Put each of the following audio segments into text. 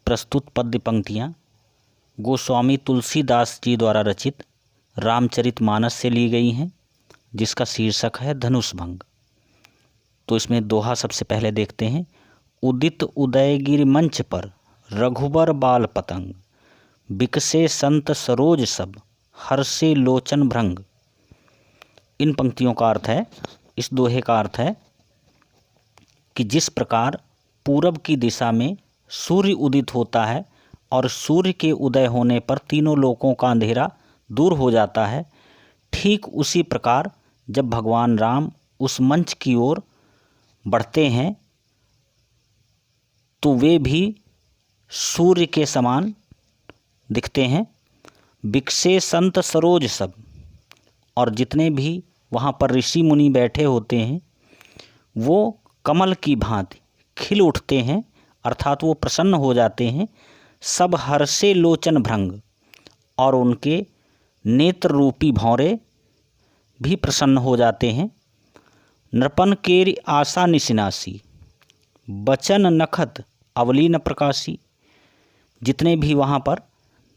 प्रस्तुत पद्य पंक्तियाँ गोस्वामी तुलसीदास जी द्वारा रचित रामचरितमानस से ली गई हैं, जिसका शीर्षक है धनुष भंग। तो इसमें दोहा सबसे पहले देखते हैं। उदित उदयगिरि मंच पर रघुबर बाल पतंग, बिकसे संत सरोज सब हर्षे लोचन भृंग। इन पंक्तियों का अर्थ है, इस दोहे का अर्थ है कि जिस प्रकार पूरब की दिशा में सूर्य उदित होता है और सूर्य के उदय होने पर तीनों लोकों का अंधेरा दूर हो जाता है, ठीक उसी प्रकार जब भगवान राम उस मंच की ओर बढ़ते हैं तो वे भी सूर्य के समान दिखते हैं। बिकसे संत सरोज सब, और जितने भी वहाँ पर ऋषि मुनि बैठे होते हैं वो कमल की भांति खिल उठते हैं, अर्थात वो प्रसन्न हो जाते हैं। सब हर्षे लोचन भृंग, और उनके नेत्र रूपी भौरे भी प्रसन्न हो जाते हैं। नृपन केरि आशा निशिनासी, बचन नखत अवली न प्रकाशी। जितने भी वहाँ पर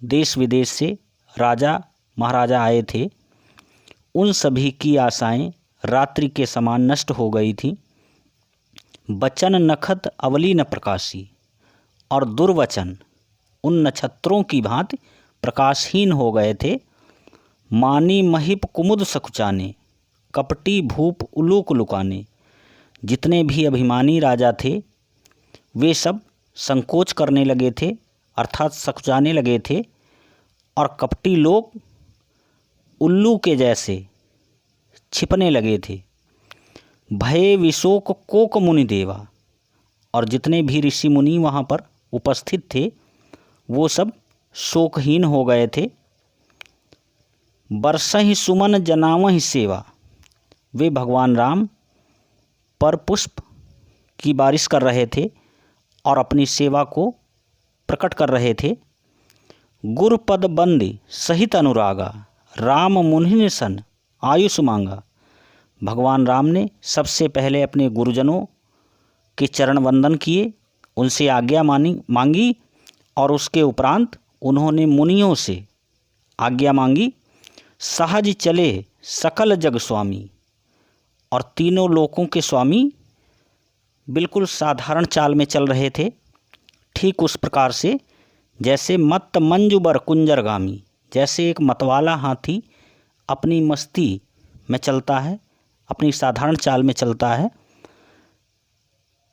देश विदेश से राजा महाराजा आए थे, उन सभी की आशाएं रात्रि के समान नष्ट हो गई थी। बचन नखत अवली न प्रकाशी, और दुर्वचन उन नक्षत्रों की भांति प्रकाशहीन हो गए थे। मानी महिप कुमुद सकुचाने, कपटी भूप उलूक लुकाने। जितने भी अभिमानी राजा थे वे सब संकोच करने लगे थे, अर्थात सकुचाने लगे थे, और कपटी लोग उल्लू के जैसे छिपने लगे थे। भय विशोक कोक मुनि देवा, और जितने भी ऋषि मुनि वहाँ पर उपस्थित थे वो सब शोकहीन हो गए थे। बरसहि सुमन जनावहि सेवा, वे भगवान राम पर पुष्प की बारिश कर रहे थे और अपनी सेवा को प्रकट कर रहे थे। गुरुपद बंदी सहित अनुरागा, राम मुनि सन आयुष मांगा। भगवान राम ने सबसे पहले अपने गुरुजनों के चरण वंदन किए, उनसे आज्ञा मांगी, और उसके उपरांत उन्होंने मुनियों से आज्ञा मांगी। सहज चले सकल जग स्वामी, और तीनों लोकों के स्वामी बिल्कुल साधारण चाल में चल रहे थे, ठीक उस प्रकार से जैसे मत्त मंजुबर कुंजरगामी, जैसे एक मतवाला हाथी अपनी मस्ती में चलता है, अपनी साधारण चाल में चलता है।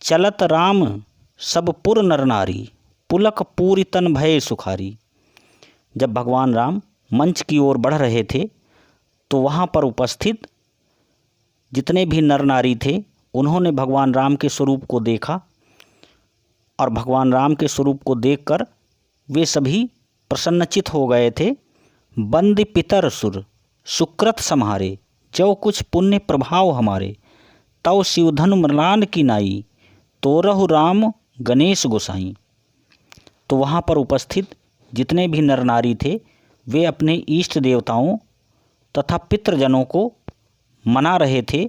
चलत राम सब पुर नर नारी, पुलक पूरी तन भय सुखारी। जब भगवान राम मंच की ओर बढ़ रहे थे तो वहाँ पर उपस्थित जितने भी नर नारी थे उन्होंने भगवान राम के स्वरूप को देखा, और भगवान राम के स्वरूप को देखकर वे सभी प्रसन्नचित हो गए थे। बंद पितर सुर सुकृत सम्हारे, जो कुछ पुण्य प्रभाव हमारे। तव शिवधनु मृलान की नाई, तोरहु राम गणेश गोसाई। तो वहाँ पर उपस्थित जितने भी नर नारी थे वे अपने इष्ट देवताओं तथा पितृजनों को मना रहे थे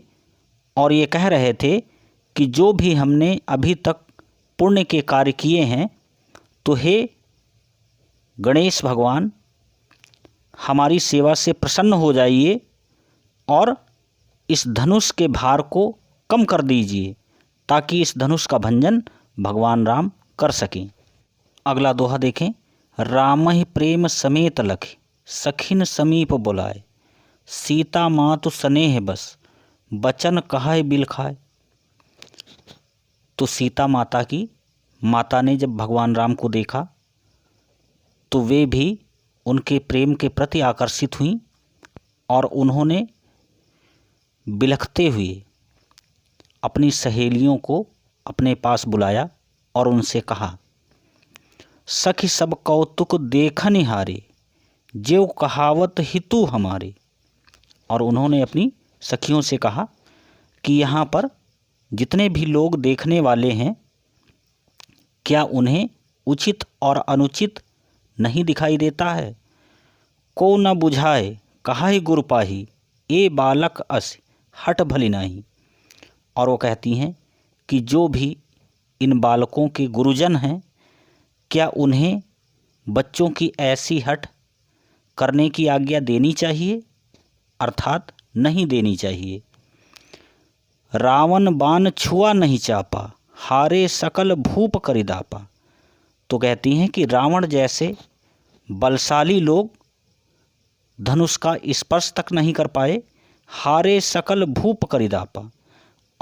और ये कह रहे थे कि जो भी हमने अभी तक पुण्य के कार्य किए हैं तो हे गणेश भगवान हमारी सेवा से प्रसन्न हो जाइए और इस धनुष के भार को कम कर दीजिए, ताकि इस धनुष का भंजन भगवान राम कर सकें। अगला दोहा देखें। राम ही प्रेम समेत लखे, सखिन समीप बुलाए। सीता मातु स्नेह बस, बचन कहाय बिलखाए। तो सीता माता ने जब भगवान राम को देखा तो वे भी उनके प्रेम के प्रति आकर्षित हुईं और उन्होंने बिलखते हुए अपनी सहेलियों को अपने पास बुलाया और उनसे कहा, सखी सब कौतुक देखनि हारे, जेव कहावत हितु हमारे। और उन्होंने अपनी सखियों से कहा कि यहाँ पर जितने भी लोग देखने वाले हैं क्या उन्हें उचित और अनुचित नहीं दिखाई देता है। को न बुझाए कहाई गुरु पाही, ए बालक अस हट भली नाही। और वो कहती हैं कि जो भी इन बालकों के गुरुजन हैं क्या उन्हें बच्चों की ऐसी हठ करने की आज्ञा देनी चाहिए, अर्थात नहीं देनी चाहिए। रावण बाण छुआ नहीं चापा, हारे सकल भूप करिदापा। तो कहती हैं कि रावण जैसे बलशाली लोग धनुष का स्पर्श तक नहीं कर पाए, हारे सकल भूप करिदापा,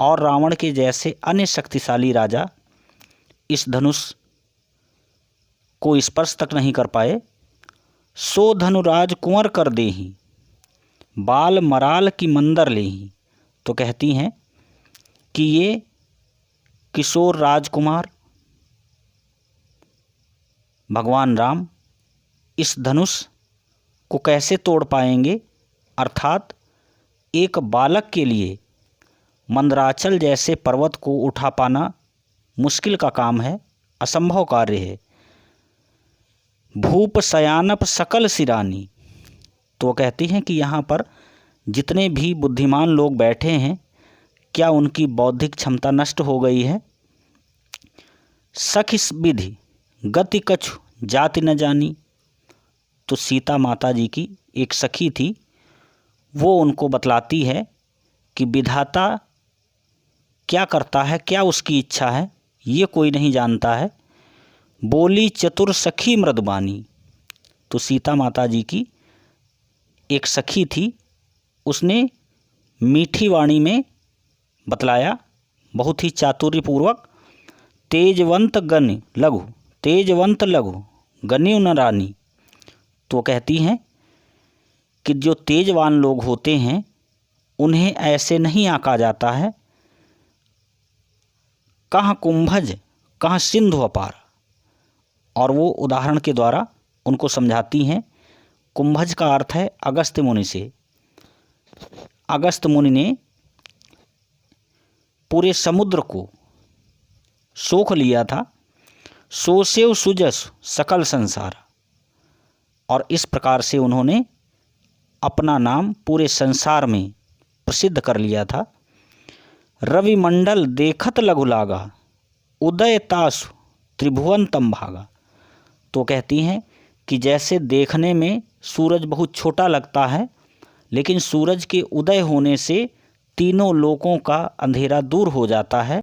और रावण के जैसे अन्य शक्तिशाली राजा इस धनुष को स्पर्श तक नहीं कर पाए। सो धनुराज कुंवर कर देही, बाल मराल की मंदर लेही। तो कहती हैं कि ये किशोर राजकुमार भगवान राम इस धनुष को कैसे तोड़ पाएंगे, अर्थात एक बालक के लिए मंदराचल जैसे पर्वत को उठा पाना मुश्किल का काम है, असंभव कार्य है। भूप शयानप सकल सिरानी। तो कहती हैं कि यहाँ पर जितने भी बुद्धिमान लोग बैठे हैं, क्या उनकी बौद्धिक क्षमता नष्ट हो गई है। सखी विधि गति कछु जाति न जानी। तो सीता माता जी की एक सखी थी, वो उनको बतलाती है कि विधाता क्या करता है, क्या उसकी इच्छा है, ये कोई नहीं जानता है। बोली चतुर सखी मृदुबानी। तो सीता माता जी की एक सखी थी, उसने मीठी वाणी में बतलाया, बहुत ही चातुर्यपूर्वक। तेजवंत गण लघु, तेजवंत लघु गण्य न रानी। तो कहती हैं कि जो तेजवान लोग होते हैं उन्हें ऐसे नहीं आंका जाता है। कहाँ कुंभज कहाँ सिंधु अपार। और वो उदाहरण के द्वारा उनको समझाती हैं। कुंभज का अर्थ है अगस्त्य मुनि से। अगस्त्य मुनि ने पूरे समुद्र को सोख लिया था। सोसेव सुजस सकल संसार। और इस प्रकार से उन्होंने अपना नाम पूरे संसार में प्रसिद्ध कर लिया था। रवि मंडल देखत लघु लागा, उदय तासु त्रिभुवन तम भागा। तो कहती हैं कि जैसे देखने में सूरज बहुत छोटा लगता है, लेकिन सूरज के उदय होने से तीनों लोकों का अंधेरा दूर हो जाता है।